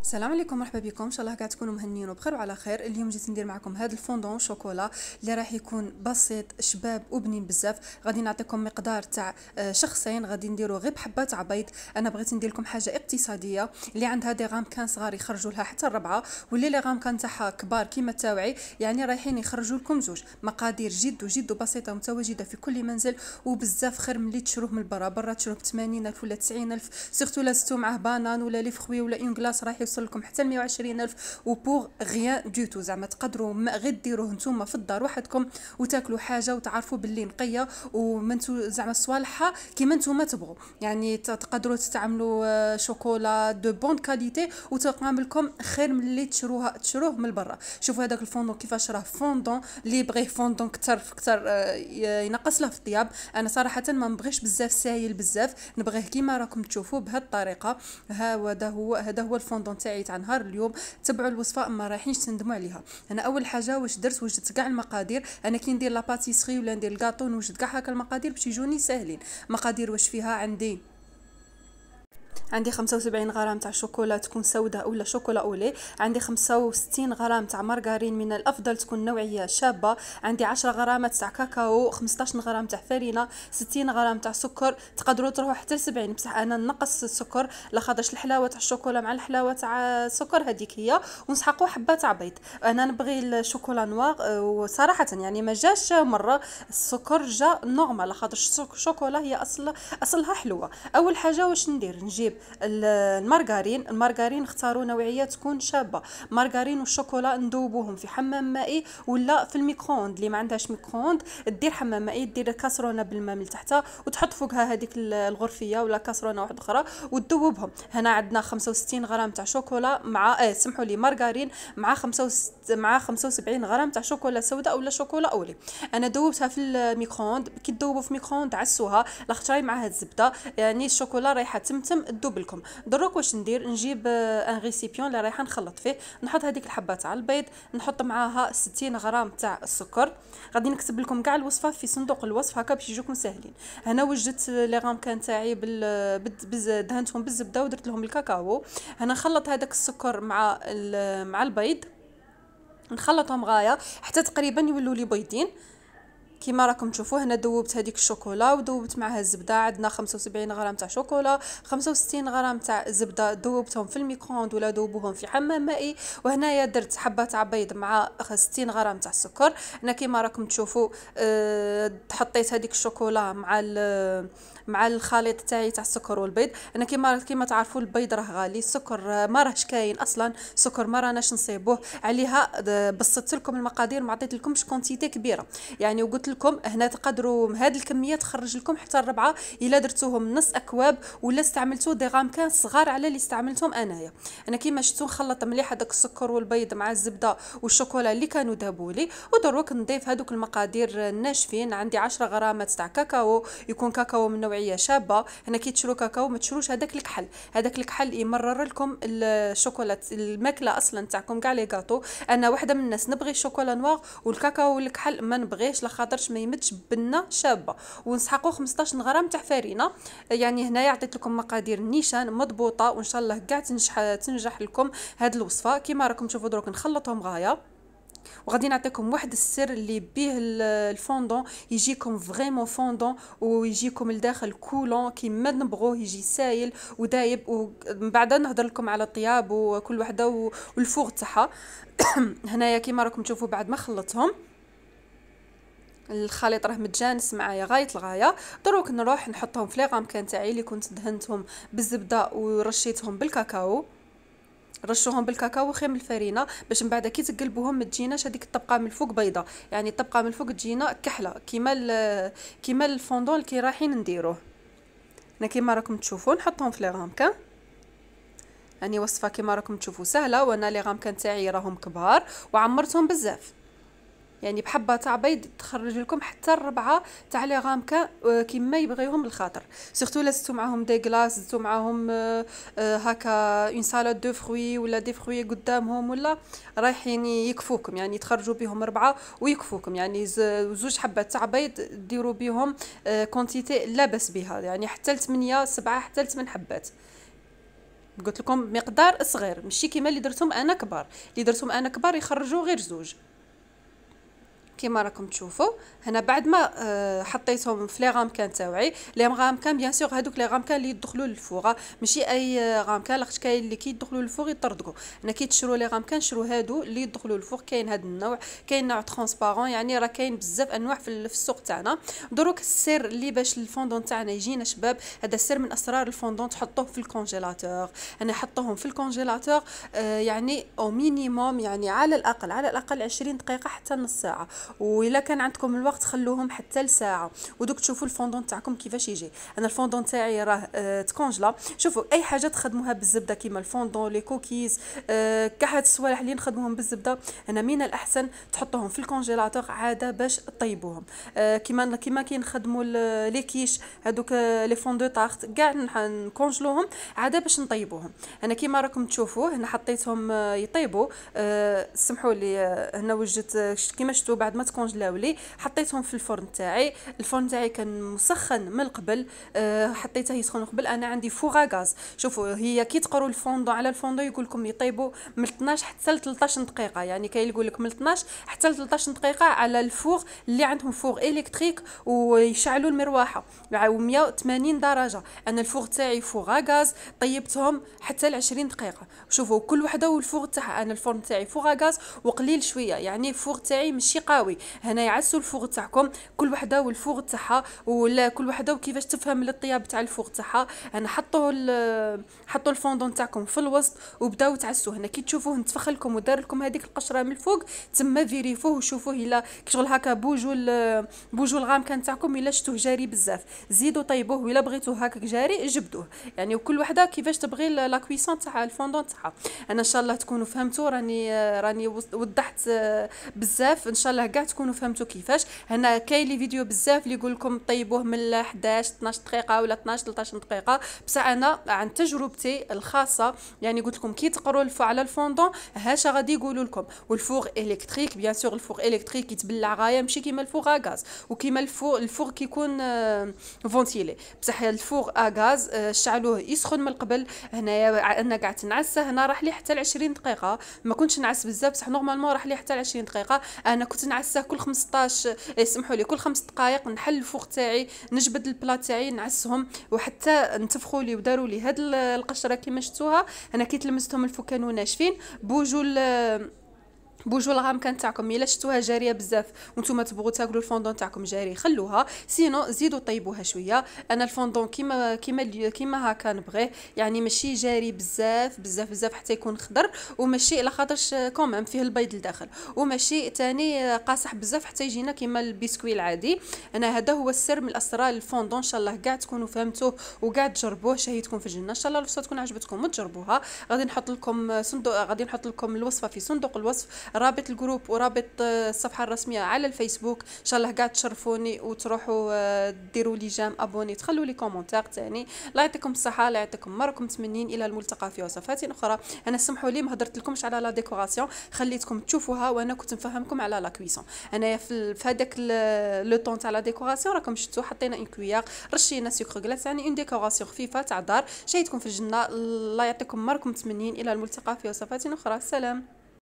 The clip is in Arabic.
السلام عليكم، مرحبا بكم. ان شاء الله قاعد تكونوا مهنيين وبخير وعلى خير. اليوم جيت ندير معكم هذا الفوندون شوكولا اللي راح يكون بسيط شباب وبنين بزاف. غادي نعطيكم مقدار تاع شخصين، غادي نديروا غير بحبات تاع بيض. انا بغيت ندير لكم حاجه اقتصاديه اللي عندها دي غام كان صغار يخرجوا لها حتى الربعه، واللي لي غام كان تاعها كبار كيما تاوعي، يعني رايحين يخرجوا لكم زوج. مقادير جد بسيطه ومتواجده في كل منزل، وبزاف خير من اللي تشروه من برا تشروه ب 80,000 ولا 90,000. سيرتو لا زدتو معاه بانان ولا لي فخوي ولا اون كلاص راح يوصل لكم حتى 120,000 وبوغ غيان دو تو. زعما تقدروا غير ديروه نتوما في الدار وحدكم وتاكلوا حاجه وتعرفوا باللي نقيه ومنتو زعما صوالحها كيما نتوما تبغوا. يعني تقدروا تستعملوا شوكولا دو بون كاليتي وتقام لكم خير من اللي تشروه من برا. شوفوا هذاك الفوندون كيفاش راه فوندون، اللي يبغيه فوندون كتر ينقص له في الطياب. انا صراحه ما نبغيش بزاف سايل بزاف، نبغيه كيما راكم تشوفوا بهذه الطريقه. هذا هو الفوندون تاعي تاع نهار اليوم. تبعوا الوصفه ما رايحينش تندموا عليها. انا اول حاجه واش درت، وجدت كاع المقادير. انا كي ندير لاباتيسري ولا ندير الكاطو نوجد كاع هكا المقادير باش يجوني ساهلين. مقادير واش فيها؟ عندي 75 غرام تاع شوكولا تكون سوداء ولا شوكولا اولي. عندي 65 غرام تاع مارغرين، من الافضل تكون نوعيه شابه. عندي 10 غرامات تاع كاكاو، 15 غرام تاع فرينه، 60 غرام تاع سكر. تقدروا تروحوا حتى ل 70، بصح انا نقص السكر لخاطرش الحلاوه تاع الشوكولا مع الحلاوه تاع السكر هذيك هي، ونسحقوا حبه تاع بيض. انا نبغي الشوكولا نوار، وصراحه يعني ما جاش مره السكر جا نورمال خاطر الشوكولا هي اصلها حلوه. اول حاجه واش ندير، نجيب المارغرين اختاروا نوعيه تكون شابه. مارغرين والشوكولا ندوبوهم في حمام مائي ولا في الميكرووند. اللي ما عندهاش ميكرووند دير حمام مائي، دير كاسرونه بالماء من تحتها وتحط فوقها هذيك الغرفيه ولا كاسرونه واحده اخرى وتذوبهم. هنا عندنا 65 غرام تاع شوكولا مع سمحوا لي مارغرين مع 75 غرام تاع شوكولا سوداء ولا شوكولا اولي. انا ذوبتها في الميكرووند. كي تذوبوا في الميكرووند عسوها لاخاطش معها الزبده، يعني الشوكولا رايحه تمتم تذوب لكم. دروك واش ندير، نجيب ان ريسيبيون اللي رايحه نخلط فيه، نحط هذيك الحبه تاع البيض، نحط معاها 60 غرام تاع السكر. غادي نكتب لكم كاع الوصفه في صندوق الوصف هكا باش يجوكم ساهلين. هنا وجدت لي غام كان تاعي دهنتهم بالزبده ودرت لهم الكاكاو. هنا نخلط هذاك السكر مع البيض، نخلطهم غايه حتى تقريبا يولوا لي بيضين كيما راكم تشوفوا. هنا ذوبت هذيك الشوكولا وذوبت معها الزبده. عندنا 75 غرام تاع شوكولا، 65 غرام تاع زبده، ذوبتهم في الميكرووند ولا ذوبوهم في حمام مائي. وهنايا درت حبه تاع بيض مع 60 غرام تاع السكر. هنا كيما راكم تشوفوا حطيت هذيك الشوكولا مع الخليط تاعي تاع السكر والبيض. انا كيما تعرفوا البيض راه غالي، السكر ما راهش كاين اصلا، السكر ما راناش نصيبوه عليها. بسطت لكم المقادير، ما عطيت لكمش كونتيتي كبيره يعني، وقلت لكم هنا تقدروا هذه الكميه تخرج لكم حتى الربعه الا درتوهم نص اكواب ولا استعملتوا دي غام كان صغار على اللي استعملتهم انايا. انا كيما شفتوا نخلط مليح هذاك السكر والبيض مع الزبده والشوكولا اللي كانوا ذابوا لي. ودروك نضيف هذوك المقادير الناشفين. عندي 10 غرامات تاع كاكاو، يكون كاكاو من نوعيه شابه. هنا كي تشرو كاكاو ما تشروش هذاك الكحل يمرر لكم الشوكولا الماكله اصلا تاعكم كاع لي غاتو. انا واحده من الناس نبغي الشوكولا نوار والكاكاو والكحل ما نبغيش لخاطرش ما يمدش بنه شابه. ونسحقوا 15 غرام تاع فرينه. يعني هنايا عطيت لكم مقادير نيشان مضبوطه، وان شاء الله كاع تنجح لكم هذه الوصفه. كيما راكم تشوفوا دروك نخلطهم غايه. وغادي نعطيكم واحد السر اللي بيه الفوندون يجيكم فريمون فوندون ويجيكم لداخل كولون كيما نبغوه، يجي سايل ودايب. ومن بعد نهضر لكم على الطياب وكل وحده والفوغ تاعها. هنايا كيما راكم تشوفوا بعد ما خلطتهم الخليط راه متجانس معايا غايه الغايه. دروك نروح نحطهم في لي غام كان تاعي اللي كنت دهنتهم بالزبده ورشيتهم بالكاكاو. رشوهم بالكاكاو خير من الفرينه باش من بعد كي تقلبوهم ما تجيناش هذيك الطبقه من الفوق بيضه، يعني الطبقه من الفوق تجينا كحله كيما الفوندون اللي كي رايحين نديروه. انا كيما راكم تشوفوا نحطهم في لي غامكان. يعني وصفه كيما راكم تشوفوا سهله، وانا لي غامكان تاعي راهم كبار وعمرتهم بزاف. يعني بحبه تاع بيض تخرج لكم حتى الربعه تاع لي غامكا كيما يبغيهم الخاطر. سورتو لازتو معاهم دي كلاص، زدتو معاهم هكا اون سالاد دو فروي ولا دي فروي قدامهم ولا رايحين يكفوكم، يعني تخرجوا بهم ربعه ويكفوكم. يعني زوج حبات تاع بيض ديروا بهم كونتيتي لا باس بها، يعني حتى ل 8 7 حتى ل 8 حبات. قلت لكم مقدار صغير، ماشي كيما اللي درتهم انا كبار. اللي درتهم انا كبار يخرجوا غير زوج كيما راكم تشوفوا هنا. بعد ما حطيتهم في لي غامكان تاوعي، لي غامكان بيان سور هذوك لي غامكان اللي يدخلوا للفوغ، ماشي اي غامكان، لاخاطش كاين اللي كي يدخلوا للفوغ يطردقوا. انا كي تشروا لي غامكان شرو هادو اللي يدخلوا للفوغ. كاين هذا النوع، كاين نوع ترونسبارون، يعني راه كاين بزاف انواع في السوق تاعنا. دروك السر اللي باش الفوندون تاعنا يجينا شباب، هذا السر من اسرار الفوندون، تحطوه في الكونجيلاتور. انا حطوهم في الكونجيلاتور يعني او مينيموم، يعني على الاقل 20 دقيقه حتى نص ساعه، وإلا كان عندكم الوقت خلوهم حتى لساعه. ودوك تشوفوا الفوندون تاعكم كيفاش يجي. انا الفوندون تاعي راه تكونجلا. شوفوا اي حاجه تخدموها بالزبده كيما الفوندون، لي كوكيز، كاع هاد الصوالح اللي نخدموهم بالزبده، انا من الاحسن تحطوهم في الكونجيلاتور عاده باش طيبوهم. كيما كي نخدموا لي كيش هذوك لي فون دو طارت، كاع نكونجلوهم عاده باش نطيبوهم. انا كيما راكم تشوفوا هنا حطيتهم يطيبوا. سمحوا لي هنا وجدت كيما شفتوا بعد ما تكونجلاو لي حطيتهم في الفرن تاعي. الفرن تاعي كان مسخن من قبل، حطيته يسخن قبل. انا عندي فوغا غاز. شوفوا هي كي تقروا الفوندون على الفوندون يقول لكم يطيبوا من 12 حتى ل 13 دقيقه، يعني كاين يقول لك من 12 حتى ل 13 دقيقه على الفوغ اللي عندهم فوغ الكتريك ويشعلوا المروحه 180 درجه. انا الفوغ تاعي فوغا غاز، طيبتهم حتى ل 20 دقيقه. شوفوا كل وحده والفوغ تاعها. انا الفرن تاعي فوغا غاز وقليل شويه، يعني الفوغ تاعي ماشي قوي. هنا يعسوا الفوغ تاعكم كل وحده والفوغ تاعها، ولا كل وحده وكيفاش تفهم الطياب تاع الفوغ تاعها. انا حطوا الفوندون تاعكم في الوسط وبداو تعسوا. هنا كي تشوفوه نتفخ لكم ودار لكم هذيك القشره من الفوق، تما فيريفوه وشوفوه الا كشغل هكا بوجو الغامكان تاعكم. الا شتوه جاري بزاف زيدوا طيبوه، ولا بغيتوه هكاك جاري جبدوه. يعني وكل وحده كيفاش تبغي لا كويسون تاع الفوندون تاعها. انا ان شاء الله تكونوا فهمتوا، راني وضحت بزاف، ان شاء الله كاع تكونوا فهمتوا كيفاش. هنا كاين لي فيديو بزاف اللي يقول لكم طيبوه من 11 12 دقيقه ولا 12 13 دقيقه، بصح انا عن تجربتي الخاصه يعني قلت لكم كي تقروا على الفوندون هاش غادي يقولوا لكم. والفوغ الكتريك بيان سور الفوغ الكتريك يتبلع غايه، ماشي كيما الفوغ غاز وكيما الفوغ كيكون فونتيلي. بصح الفوغ غاز شعلوه يسخن من قبل. هنايا انا قاعد نعسه، هنا راح لي حتى ل 20 دقيقه. ما كنتش نعس بزاف بصح نورمالمون راح لي حتى ل 20 دقيقه. انا كنت نعسه كل 15 اسمحوا لي كل 5 دقائق نحل الفوغ تاعي، نجبد البلا تاعي نعسهم، وحتى انتفخوا لي وداروا لي هاد القشره كيما شفتوها. انا كي تلمستهم الفوغ كانوا ناشفين. بوجو الغامكان تاعكم الا شفتوها جاريه بزاف وانتم تبغوا تاكلوا الفوندون تاعكم جاري خلوها، سينو زيدوا طيبوها شويه. انا الفوندون كيما هكا نبغيه، يعني ماشي جاري بزاف بزاف بزاف حتى يكون خضر، وماشي على خاطرش كومام فيه البيض لداخل، وماشي تاني قاصح بزاف حتى يجينا كيما البسكوي العادي. انا هذا هو السر من اسرار الفوندون. ان شاء الله كاع تكونوا فهمتوه وكاع تجربوه، شهيتكم في الجنه. ان شاء الله الوصفه تكون عجبتكم وتجربوها. غادي نحط لكم الوصفه في صندوق الوصف، رابط الجروب ورابط الصفحه الرسميه على الفيسبوك. ان شاء الله قاعد تشرفوني وتروحوا ديروا لي جام ابوني، تخلوا لي كومونتير تاني. الله يعطيكم الصحه، الله يعطيكم ما راكم متمنين. الى الملتقى في وصفات اخرى. انا سمحوا لي ما هضرت لكمش على لا ديكوراسيون، خليتكم تشوفوها وانا كنت نفهمكم على لا كويسون. انا في هذاك لو طون تاع لا ديكوراسيون راكم شفتوا حطينا ان كويار، رشينا سكر غلاس، يعني اون ديكوراسيون خفيفه تاع دار. شهيتكم في الجنه. الله يعطيكم ما راكم متمنين. الى الملتقى في وصفات اخرى. سلام.